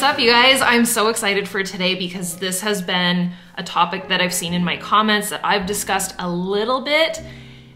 What's up, you guys? I'm so excited for today because this has been a topic that I've seen in my comments that I've discussed a little bit.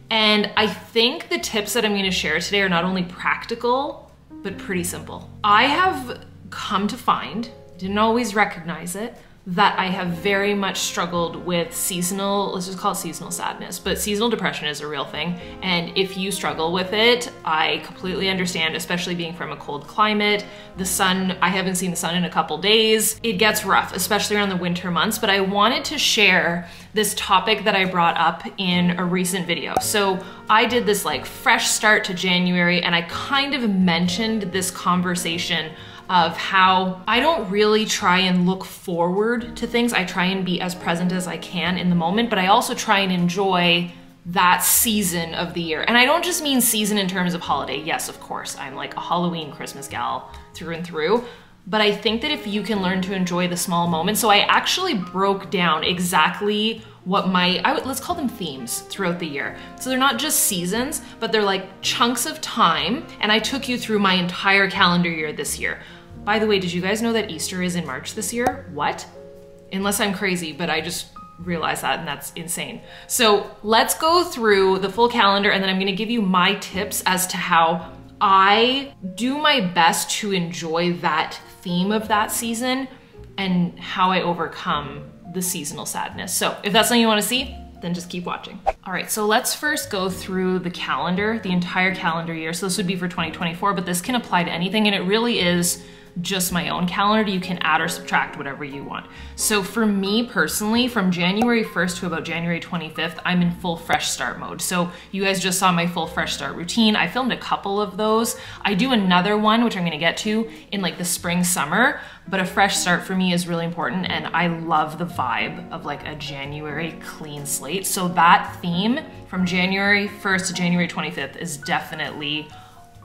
And I think the tips that I'm going to share today are not only practical, but pretty simple. I have come to find, didn't always recognize it, that I have very much struggled with seasonal, let's just call it seasonal sadness, but seasonal depression is a real thing. And if you struggle with it, I completely understand, especially being from a cold climate. The sun, I haven't seen the sun in a couple days. It gets rough, especially around the winter months, but I wanted to share this topic that I brought up in a recent video. So I did this like fresh start to January, and I kind of mentioned this conversation of how I don't really try and look forward to things. I try and be as present as I can in the moment, but I also try and enjoy that season of the year. And I don't just mean season in terms of holiday. Yes, of course, I'm like a Halloween, Christmas gal through and through. But I think that if you can learn to enjoy the small moments, so I actually broke down exactly what let's call them themes throughout the year. So they're not just seasons, but they're like chunks of time. And I took you through my entire calendar year this year. By the way, did you guys know that Easter is in March this year? What? Unless I'm crazy, but I just realized that, and that's insane. So let's go through the full calendar, and then I'm gonna give you my tips as to how I do my best to enjoy that theme of that season and how I overcome the seasonal sadness. So if that's something you wanna see, then just keep watching. All right, so let's first go through the calendar, the entire calendar year. So this would be for 2024, but this can apply to anything, and it really is just my own calendar. You can add or subtract whatever you want. So for me personally, from January 1st to about January 25th, I'm in full fresh start mode. So you guys just saw my full fresh start routine. I filmed a couple of those. I do another one, which I'm gonna get to in like the spring, summer, but a fresh start for me is really important. And I love the vibe of like a January clean slate. So that theme from January 1st to January 25th is definitely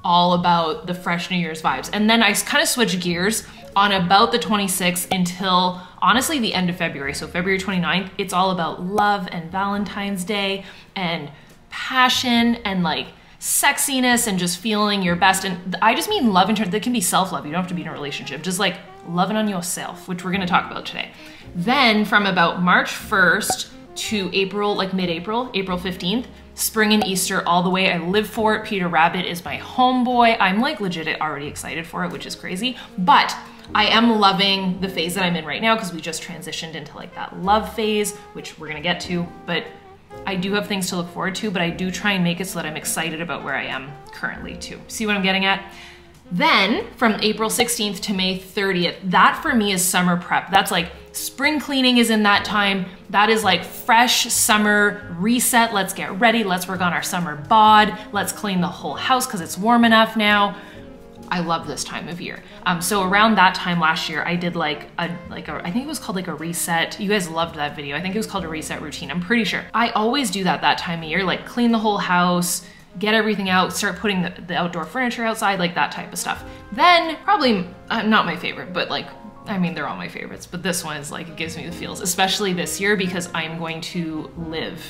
all about the fresh New Year's vibes. And then I kind of switch gears on about the 26th until honestly the end of February. So February 29th, it's all about love and Valentine's Day and passion and like sexiness and just feeling your best. And I just mean love in terms, that can be self-love. You don't have to be in a relationship, just like loving on yourself, which we're gonna talk about today. Then from about March 1st to April, like mid-April, April 15th, spring and Easter all the way. I live for it. Peter Rabbit is my homeboy. I'm like legit already excited for it, which is crazy. But I am loving the phase that I'm in right now because we just transitioned into like that love phase, which we're gonna get to. But I do have things to look forward to, but I do try and make it so that I'm excited about where I am currently too. See what I'm getting at? Then from April 16th to May 30th, that for me is summer prep. That's like spring cleaning is in that time. That is like fresh summer reset. Let's get ready. Let's work on our summer bod. Let's clean the whole house because it's warm enough now. I love this time of year. So around that time last year, I did I think it was called like a reset. You guys loved that video. I think it was called a reset routine. I'm pretty sure. I always do that time of year, like clean the whole house, get everything out, start putting the outdoor furniture outside, like that type of stuff. Then probably not my favorite, but like, I mean, they're all my favorites, but this one is like, it gives me the feels, especially this year because I'm going to live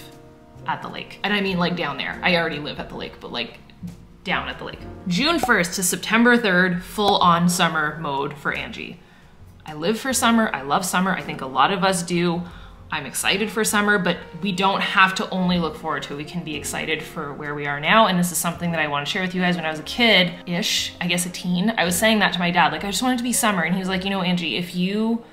at the lake. And I mean like down there. I already live at the lake, but like down at the lake. June 1st to September 3rd, full on summer mode for Angie. I live for summer. I love summer. I think a lot of us do. I'm excited for summer, but we don't have to only look forward to it. We can be excited for where we are now. And this is something that I want to share with you guys. When I was a kid-ish, I guess a teen, I was saying that to my dad, like I just wanted to be summer. And he was like, you know, Angie, if you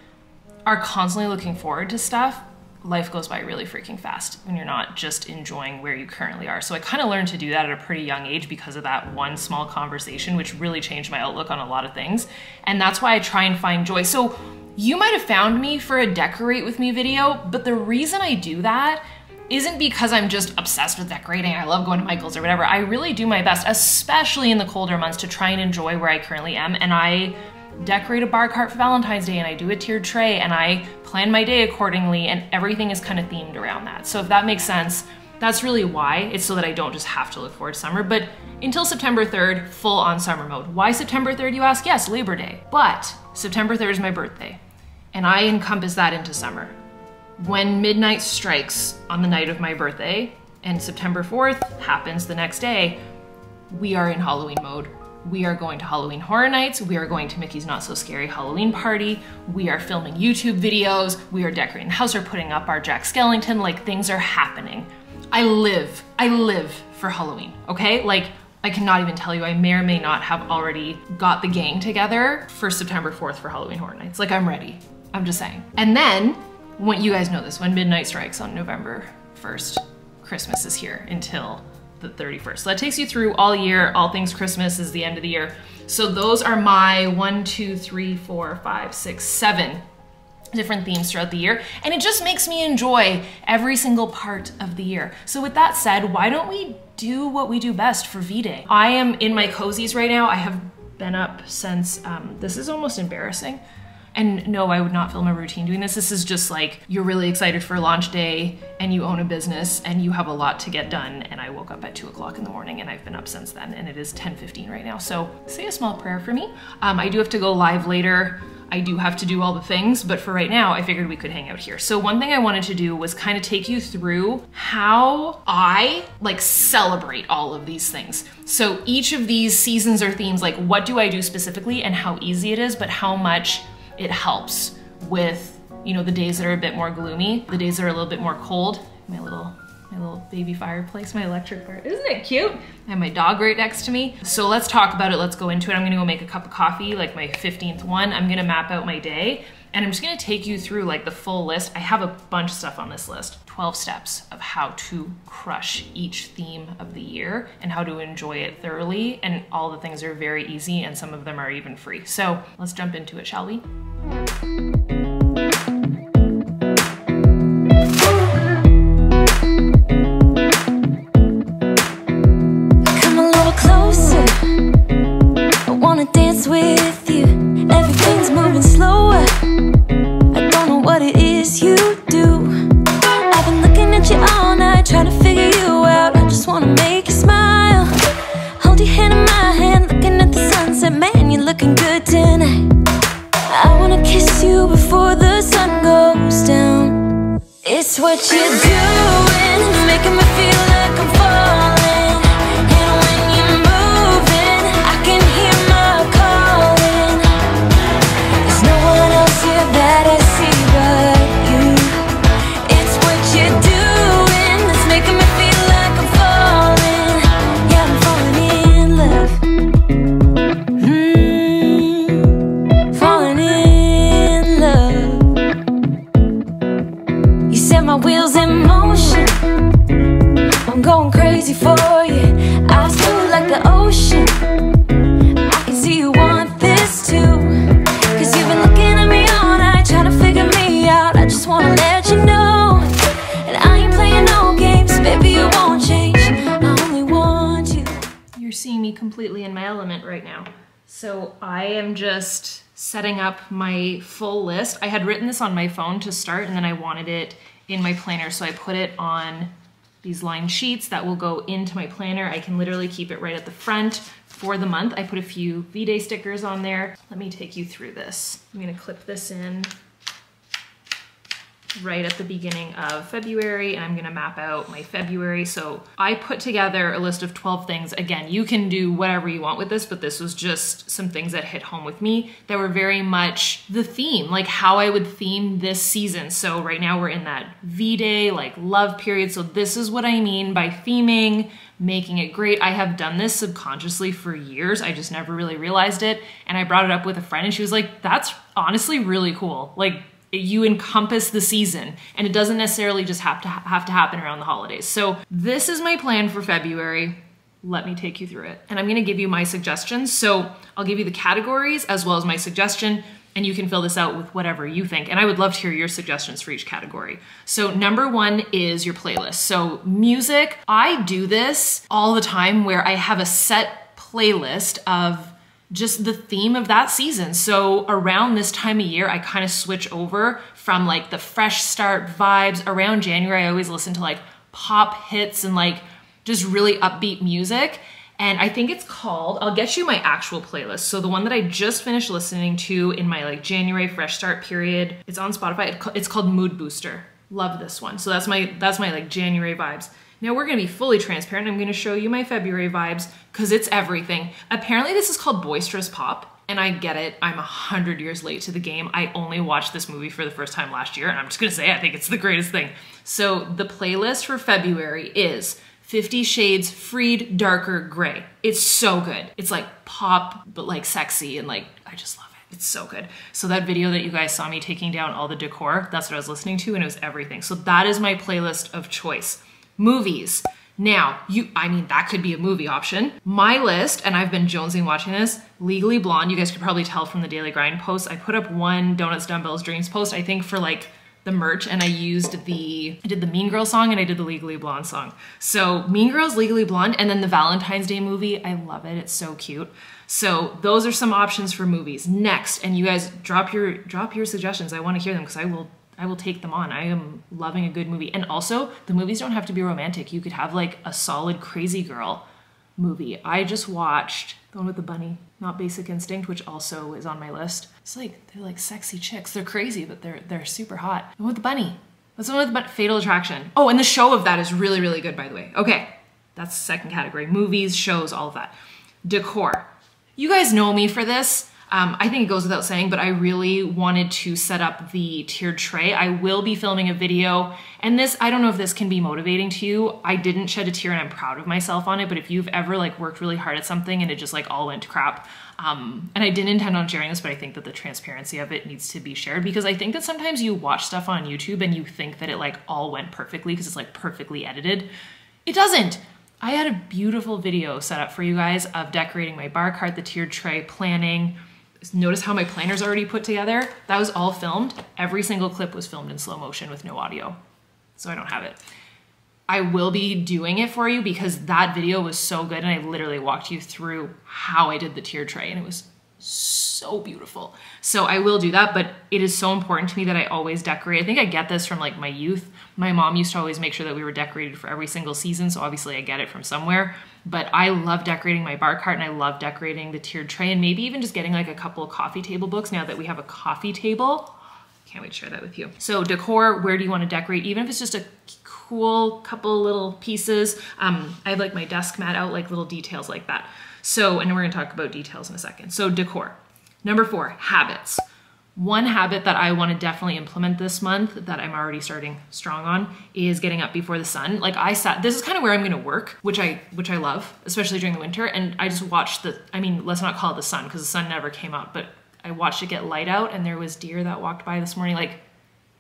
are constantly looking forward to stuff, life goes by really freaking fast when you're not just enjoying where you currently are. So I kind of learned to do that at a pretty young age because of that one small conversation, which really changed my outlook on a lot of things. And that's why I try and find joy. So you might have found me for a decorate with me video, but the reason I do that isn't because I'm just obsessed with decorating. I love going to Michael's or whatever. I really do my best, especially in the colder months, to try and enjoy where I currently am. And I decorate a bar cart for Valentine's Day, and I do a tiered tray, and I plan my day accordingly, and everything is kind of themed around that. So if that makes sense, that's really why. It's so that I don't just have to look forward to summer. But until September 3rd, full on summer mode. Why September 3rd, you ask? Yes, Labor Day. But September 3rd is my birthday, and I encompass that into summer. When midnight strikes on the night of my birthday, and September 4th happens the next day, we are in Halloween mode. We are going to Halloween Horror Nights. We are going to Mickey's Not So Scary Halloween Party. We are filming YouTube videos. We are decorating the house. We're putting up our Jack Skellington. Like, things are happening. I live for Halloween, okay? Like, I cannot even tell you, I may or may not have already got the gang together for September 4th for Halloween Horror Nights. Like, I'm ready. I'm just saying. And then, when you guys know this, when midnight strikes on November 1st, Christmas is here until the 31st. So that takes you through all year. All things Christmas is the end of the year. So those are my 1, 2, 3, 4, 5, 6, 7 different themes throughout the year. And it just makes me enjoy every single part of the year. So with that said, why don't we do what we do best for V-Day? I am in my cozies right now. I have been up since, this is almost embarrassing. And no, I would not film a routine doing this. This is just like, you're really excited for launch day and you own a business and you have a lot to get done. And I woke up at 2 o'clock in the morning and I've been up since then, and it is 10:15 right now. So say a small prayer for me. I do have to go live later. I do have to do all the things, but for right now, I figured we could hang out here. So one thing I wanted to do was kind of take you through how I like celebrate all of these things. So each of these seasons or themes, like what do I do specifically and how easy it is, but how much it helps with, you know, the days that are a bit more gloomy, the days that are a little bit more cold. My little baby fireplace, my electric fire. Isn't it cute? I have my dog right next to me. So let's talk about it. Let's go into it. I'm gonna go make a cup of coffee, like my 15th one. I'm gonna map out my day and I'm just gonna take you through like the full list. I have a bunch of stuff on this list. 12 steps of how to crush each theme of the year and how to enjoy it thoroughly. And all the things are very easy and some of them are even free. So let's jump into it, shall we? With you, everything's moving slower. I don't know what it is you do. I've been looking at you all night, trying to figure you out. I just wanna make you smile. Hold your hand in my hand, looking at the sunset. Man, you're looking good tonight. I wanna kiss you before the sun goes down. It's what you're doing, it's making me feel like I'm falling. And when you're moving, I can hear my calling. There's no one else here that I see but you. It's what you're doing that's making me feel like I'm falling. Yeah, I'm falling in love. Falling in love. You set my wheels in motion. I'm going crazy for you. I feel like the ocean. I can see you want this too. Cause you've been looking at me all night, trying to figure me out. I just wanna let you know. And I ain't playing no games, baby, you won't change. I only want you. You're seeing me completely in my element right now. So I am just setting up my full list. I had written this on my phone to start and then I wanted it in my planner. So I put it on these lined sheets that will go into my planner. I can literally keep it right at the front for the month. I put a few V-Day stickers on there. Let me take you through this. I'm gonna clip this in right at the beginning of February and I'm gonna map out my February. So I put together a list of 12 things. Again, you can do whatever you want with this, but this was just some things that hit home with me that were very much the theme, like how I would theme this season. So right now we're in that V-Day, like love period. So this is what I mean by theming, making it great. I have done this subconsciously for years. I just never really realized it. And I brought it up with a friend and she was like, that's honestly really cool. Like, you encompass the season and it doesn't necessarily just have to happen around the holidays. So this is my plan for February. Let me take you through it. And I'm gonna give you my suggestions. So I'll give you the categories as well as my suggestion and you can fill this out with whatever you think. And I would love to hear your suggestions for each category. So number one is your playlist. So music, I do this all the time where I have a set playlist of just the theme of that season. So around this time of year, I kind of switch over from like the fresh start vibes. Around January, I always listen to like pop hits and like just really upbeat music. And I think it's called, I'll get you my actual playlist. So the one that I just finished listening to in my like January fresh start period, it's on Spotify. It's called Mood Booster. Love this one. So that's my like January vibes. Now we're gonna be fully transparent. I'm gonna show you my February vibes because it's everything. Apparently this is called Boisterous Pop. And I get it, I'm 100 years late to the game. I only watched this movie for the first time last year, and I'm just gonna say I think it's the greatest thing. So the playlist for February is 50 Shades Freed Darker Gray. It's so good. It's like pop, but like sexy, and like, I just love it. It's so good. So that video that you guys saw me taking down all the decor, that's what I was listening to, and it was everything. So that is my playlist of choice. Movies. Now, that could be a movie option. My list, and I've been jonesing watching this, Legally Blonde. You guys could probably tell from the Daily Grind post. I put up one Donuts, Dumbbells, Dreams post, I think for like the merch, and I did the Mean Girls song and I did the Legally Blonde song. So Mean Girls, Legally Blonde, and then the Valentine's Day movie. I love it, it's so cute. So those are some options for movies. Next, and you guys drop your suggestions. I wanna hear them because I will take them on. I am loving a good movie. And also, the movies don't have to be romantic. You could have like a solid Crazy Girl movie. I just watched the one with the bunny, not Basic Instinct, which also is on my list. It's like, they're like sexy chicks. They're crazy, but they're super hot. The one with the bunny. That's the one with the bunny. Fatal Attraction. Oh, and the show of that is really, really good, by the way. Okay, that's the second category. Movies, shows, all of that. Decor. You guys know me for this. I think it goes without saying, but I really wanted to set up the tiered tray. I will be filming a video, and this, I don't know if this can be motivating to you. I didn't shed a tear and I'm proud of myself on it, but if you've ever like worked really hard at something and it just like all went to crap, and I didn't intend on sharing this, but I think that the transparency of it needs to be shared, because I think that sometimes you watch stuff on YouTube and you think that it like all went perfectly because it's like perfectly edited. It doesn't. I had a beautiful video set up for you guys of decorating my bar cart, the tiered tray, planning. Notice how my planner's already put together. That was all filmed. Every single clip was filmed in slow motion with no audio. So I don't have it. I will be doing it for you because that video was so good, and I literally walked you through how I did the tiered tray, and it was so beautiful. So I will do that, but it is so important to me that I always decorate. I think I get this from like my youth. My mom used to always make sure that we were decorated for every single season, so obviously I get it from somewhere. But I love decorating my bar cart, and I love decorating the tiered tray, and maybe even just getting like a couple of coffee table books now that we have a coffee table. Can't wait to share that with you. So decor, where do you want to decorate? Even if it's just a cool couple little pieces. I have like my desk mat out, like little details like that. So, and we're gonna talk about details in a second. So decor. Number 4, habits. One habit that I want to definitely implement this month that I'm already starting strong on is getting up before the sun. Like this is kind of where I'm going to work, which I love, especially during the winter. And I just watched let's not call it the sun because the sun never came out, but I watched it get light out, and there was deer that walked by this morning. Like,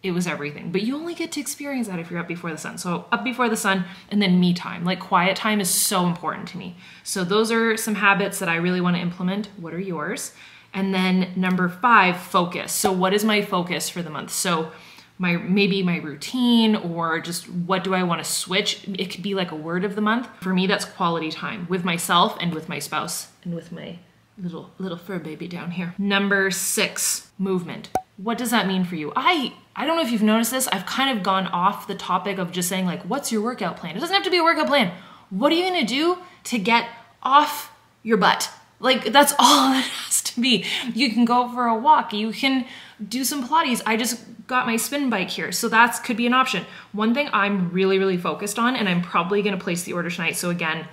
it was everything, but you only get to experience that if you're up before the sun. So up before the sun, and then me time, like quiet time is so important to me. So those are some habits that I really want to implement. What are yours? And then number 5, focus. So what is my focus for the month? So maybe my routine, or just what do I want to switch? It could be like a word of the month. For me, that's quality time with myself and with my spouse and with my little fur baby down here. Number 6, movement. What does that mean for you? I don't know if you've noticed this. I've kind of gone off the topic of just saying like, what's your workout plan? It doesn't have to be a workout plan. What are you gonna do to get off your butt? Like, that's all it has to be. You can go for a walk. You can do some Pilates. I just got my spin bike here, so that could be an option. One thing I'm really, really focused on, and I'm probably gonna place the order tonight. So again,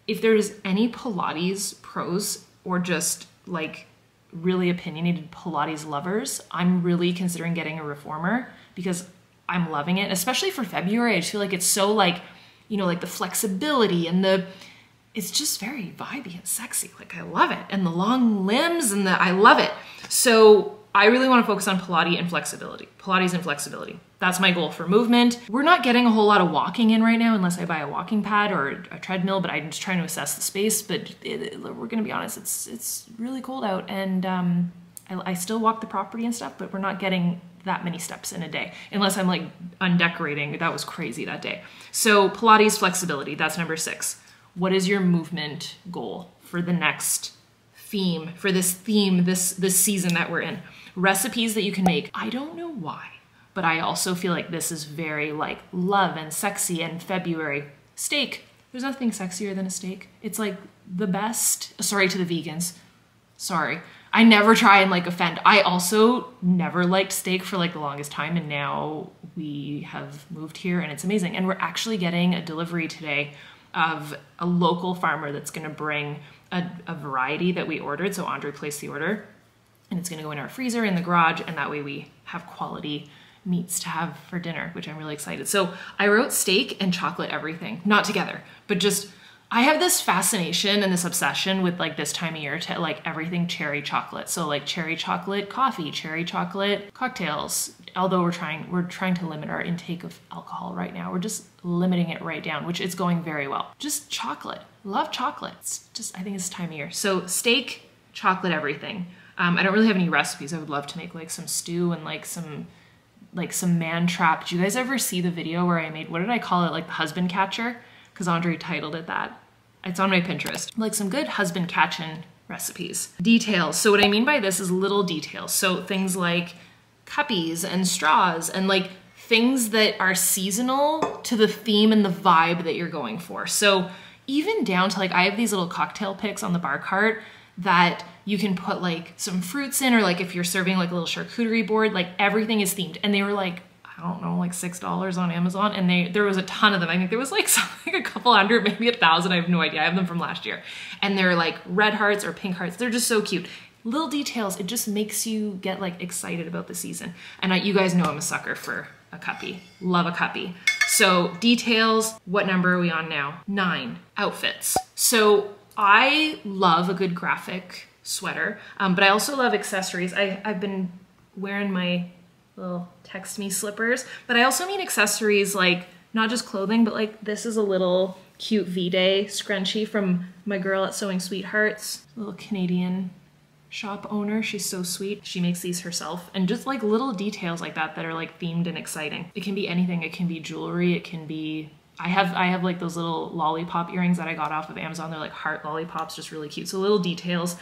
if there's any Pilates pros or just like really opinionated Pilates lovers, I'm really considering getting a reformer because I'm loving it, especially for February. I just feel like it's so like, you know, like the flexibility and it's just very vibey and sexy. Like, I love it. And the long limbs and I love it. So I really want to focus on Pilates and flexibility. Pilates and flexibility. That's my goal for movement. We're not getting a whole lot of walking in right now unless I buy a walking pad or a treadmill, but I'm just trying to assess the space. But we're going to be honest, it's really cold out, and I still walk the property and stuff, but we're not getting that many steps in a day unless I'm like undecorating. That was crazy that day. So Pilates, flexibility, that's number 6. What is your movement goal for the next theme, this season that we're in? Recipes that you can make. I don't know why, but I also feel like this is very like love and sexy and February. Steak. There's nothing sexier than a steak. It's like the best. Sorry to the vegans. Sorry. I never try and like offend. I also never liked steak for like the longest time, and now we have moved here and it's amazing. And we're actually getting a delivery today of a local farmer that's gonna bring a variety that we ordered. So Andre placed the order and it's gonna go in our freezer in the garage, and that way we have quality meats to have for dinner, which I'm really excited. So I wrote steak and chocolate everything, not together, but just, I have this fascination and this obsession with like this time of year to like everything cherry chocolate. So like cherry chocolate coffee, cherry chocolate cocktails. Although we're trying to limit our intake of alcohol right now. We're just limiting it right down, which is going very well. Just chocolate, love chocolate. It's just, I think it's time of year. So steak, chocolate, everything. I don't really have any recipes. I would love to make like some stew and like some man trap. Did you guys ever see the video where I made, what did I call it? Like the husband catcher? Because Andre titled it that. It's on my Pinterest. Like some good husband catching recipes. Details. So what I mean by this is little details. So things like cuppies and straws and like things that are seasonal to the theme and the vibe that you're going for. So even down to like, I have these little cocktail picks on the bar cart that you can put like some fruits in, or like if you're serving like a little charcuterie board, like everything is themed. And they were like, I don't know, like $6 on Amazon. And there was a ton of them. I think there was like something, a couple hundred, maybe 1,000. I have no idea. I have them from last year. And they're like red hearts or pink hearts. They're just so cute. Little details. It just makes you get like excited about the season. And you guys know I'm a sucker for a cuppy. Love a cuppy. So details, what number are we on now? 9. Outfits. So I love a good graphic sweater, but I also love accessories. I've been wearing my little text me slippers, but I also mean accessories, like not just clothing, but like this is a little cute V-Day scrunchie from my girl at Sewing Sweethearts, little Canadian shop owner. She's so sweet. She makes these herself, and just like little details like that are like themed and exciting. It can be anything. It can be jewelry. It can be, I have like those little lollipop earrings that I got off of Amazon. They're like heart lollipops, just really cute. So little details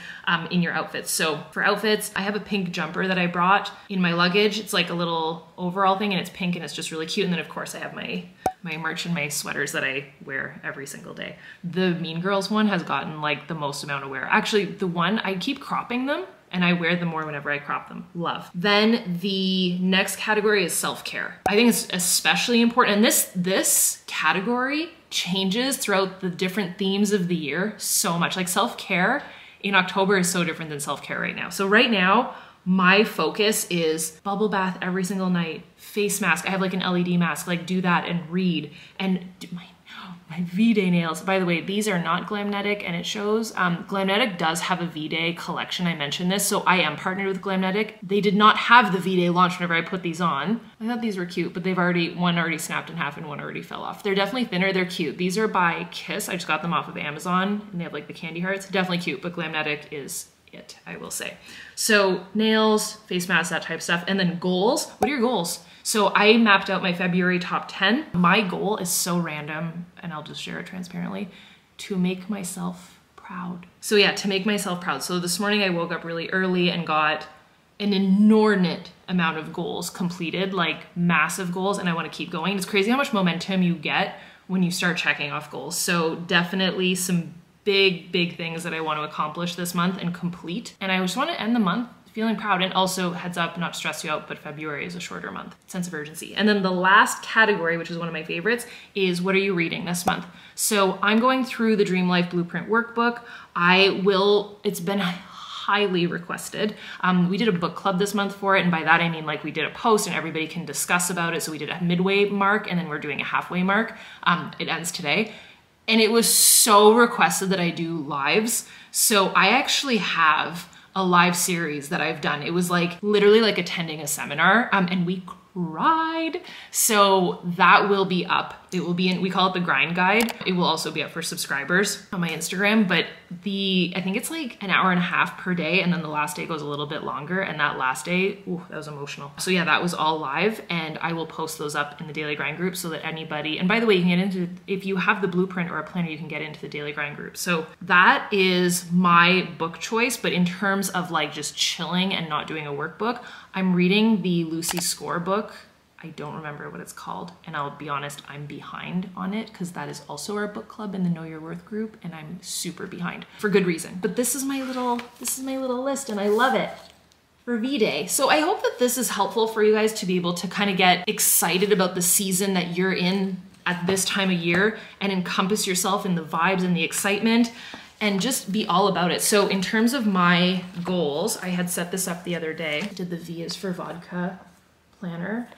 in your outfits. So for outfits, I have a pink jumper that I brought in my luggage. It's like a little overall thing and it's pink and it's just really cute. And then of course I have my merch and my sweaters that I wear every single day. The Mean Girls one has gotten like the most amount of wear. Actually, the one, I keep cropping them and I wear them more whenever I crop them. Love. Then the next category is self-care. I think it's especially important. And this category changes throughout the different themes of the year so much. Like self-care in October is so different than self-care right now. So right now, my focus is bubble bath every single night, face mask. I have like an LED mask, like do that and read, and do my V-Day nails. By the way, these are not Glamnetic, and it shows. Glamnetic does have a V-Day collection. I mentioned this, so I am partnered with Glamnetic. They did not have the V-Day launch whenever I put these on. I thought these were cute, but one already snapped in half and one already fell off. They're definitely thinner, they're cute. These are by Kiss. I just got them off of Amazon, and they have like the candy hearts. Definitely cute, but Glamnetic is it, I will say. So nails, face masks, that type of stuff. And then goals. What are your goals? So I mapped out my February top 10. My goal is so random, and I'll just share it transparently, to make myself proud. So yeah, to make myself proud. So this morning I woke up really early and got an inordinate amount of goals completed, like massive goals, and I want to keep going. It's crazy how much momentum you get when you start checking off goals. So definitely some big things that I want to accomplish this month and complete. And I just want to end the month feeling proud. And also, heads up, not to stress you out, but February is a shorter month. Sense of urgency. And then the last category, which is one of my favorites, is what are you reading this month? So I'm going through the Dream Life Blueprint workbook. It's been highly requested. We did a book club this month for it, and by that I mean like we did a post and everybody can discuss about it. So we did a midway mark and then we're doing a halfway mark. It ends today. And it was so requested that I do lives. So I actually have a live series that I've done. It was like literally like attending a seminar, and we cried. So that will be up. It will be in, we call it the grind guide. It will also be up for subscribers on my Instagram, but I think it's like an hour and a half per day. And then the last day goes a little bit longer. And that last day, ooh, that was emotional. So yeah, that was all live, and I will post those up in the Daily Grind group so that anybody, and by the way, you can get into, if you have the blueprint or a planner, you can get into the Daily Grind group. So that is my book choice. But in terms of like just chilling and not doing a workbook, I'm reading the Lucy Score book. I don't remember what it's called, and I'll be honest, I'm behind on it because that is also our book club in the Know Your Worth group, and I'm super behind for good reason. But this is my little list, and I love it for V-Day. So I hope that this is helpful for you guys to be able to kind of get excited about the season that you're in at this time of year and encompass yourself in the vibes and the excitement and just be all about it. So in terms of my goals, I had set this up the other day. I did the V is for vodka planner.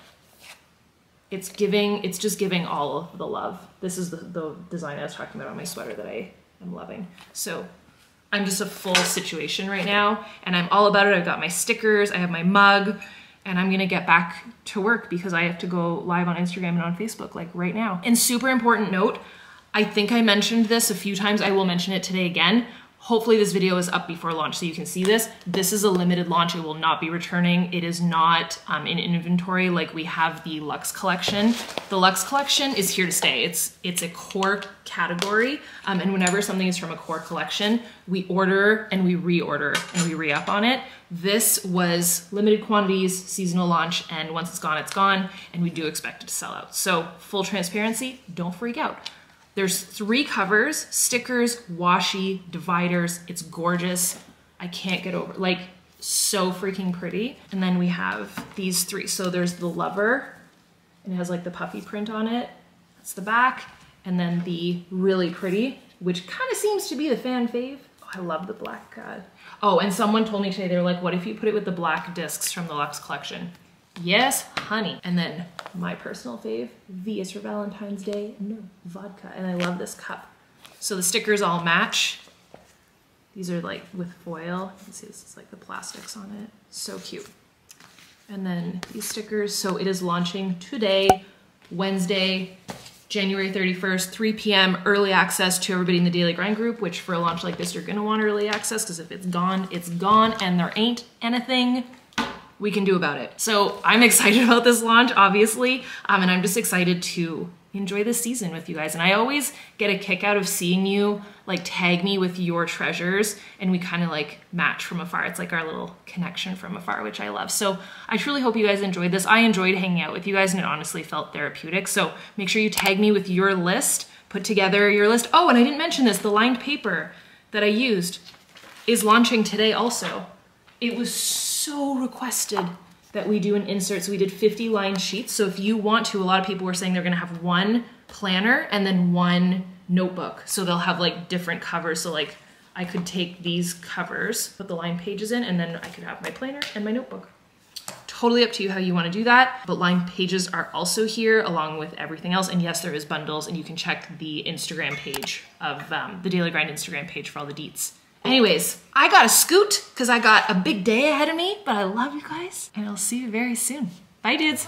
It's just giving all of the love. This is the design I was talking about on my sweater that I am loving. So I'm just a full situation right now and I'm all about it. I've got my stickers, I have my mug, and I'm gonna get back to work because I have to go live on Instagram and on Facebook like right now. And super important note, I think I mentioned this a few times, I will mention it today again. Hopefully this video is up before launch so you can see this. This is a limited launch, it will not be returning. It is not in inventory like we have the Luxe collection. The Luxe collection is here to stay. It's a core category, and whenever something is from a core collection, we order and we reorder and we re-up on it. This was limited quantities, seasonal launch, and once it's gone, and we do expect it to sell out. So full transparency, don't freak out. There's 3 covers, stickers, washi, dividers. It's gorgeous. I can't get over, like, so freaking pretty. And then we have these 3. So there's the lover, and it has like the puffy print on it. That's the back. And then the really pretty, which kind of seems to be the fan fave. Oh, I love the black. Oh, and someone told me today, they're like, what if you put it with the black discs from the Luxe collection? Yes, honey. And then my personal fave, V is for Valentine's Day. No, vodka. And I love this cup. So the stickers all match. These are like with foil. You can see this is like the plastics on it. So cute. And then these stickers. So it is launching today, Wednesday, January 31st, 3 p.m. early access to everybody in the Daily Grind group, which for a launch like this, you're gonna want early access because if it's gone, and there ain't anything we can do about it. So I'm excited about this launch, obviously, and I'm just excited to enjoy this season with you guys. And I always get a kick out of seeing you like tag me with your treasures and we kind of like match from afar. It's like our little connection from afar, which I love. So I truly hope you guys enjoyed this. I enjoyed hanging out with you guys and it honestly felt therapeutic. So make sure you tag me with your list, put together your list. Oh, and I didn't mention this, the lined paper that I used is launching today also. It was so requested that we do an insert. So we did 50 lined sheets. So if you want to, a lot of people were saying they're gonna have one planner and then one notebook. So they'll have like different covers. So like I could take these covers, put the lined pages in, and then I could have my planner and my notebook. Totally up to you how you wanna do that. But lined pages are also here along with everything else. And yes, there is bundles and you can check the Instagram page of the Daily Grind Instagram page for all the deets. Anyways, I gotta scoot because I got a big day ahead of me, but I love you guys and I'll see you very soon. Bye, dudes.